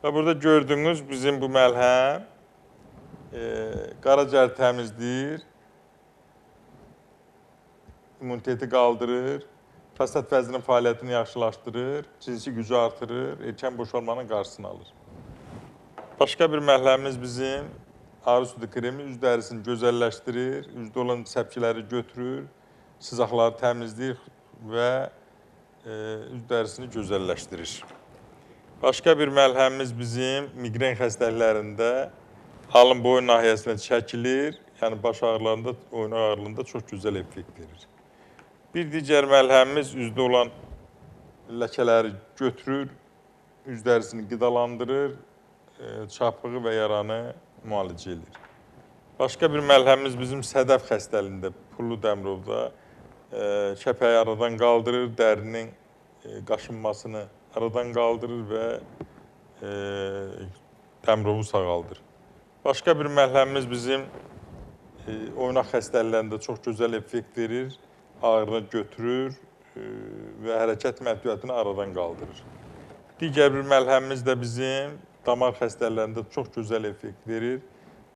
Və burada gördüyünüz bizim bu məlhəm qaraciyər təmizləyir, immuniteti qaldırır, prostat vəzinin fəaliyyətini yaxşılaşdırır, cinsi gücü artırır, erkən boşalmanın qarşısını alır. Başqa bir məlhəmimiz bizim arı südü kremi üz dərisini gözəlləşdirir, üzdə olan səpkiləri götürür, sızaqları təmizləyir və üz dərisini gözəlləşdirir. Başqa bir məlhəmimiz bizim migren xəstəliklərində alın boyun nahiyəsində çəkilir, yəni baş ağrılarında, oynaq ağrılığında çox gözəl effekt verir. Bir digər məlhəmimiz üzdə olan ləkələri götürür, üz dərisini qidalandırır, çapığı və yaranı müalicə edir. Başqa bir məlhəmimiz bizim sədəf xəstəliyində, pullu dəmrovda kəpəyi aradan qaldırır, dərinin qaşınmasını aradan qaldırır və dəmrovu sağaldır. Başqa bir məlhəmimiz bizim oynaq xəstəliklərində çox gözəl effekt verir, ağrını götürür və hərəkət məhdudiyyətini aradan qaldırır. Digər bir məlhəmimiz də bizim damar xəstəliklərində çox gözəl effekt verir.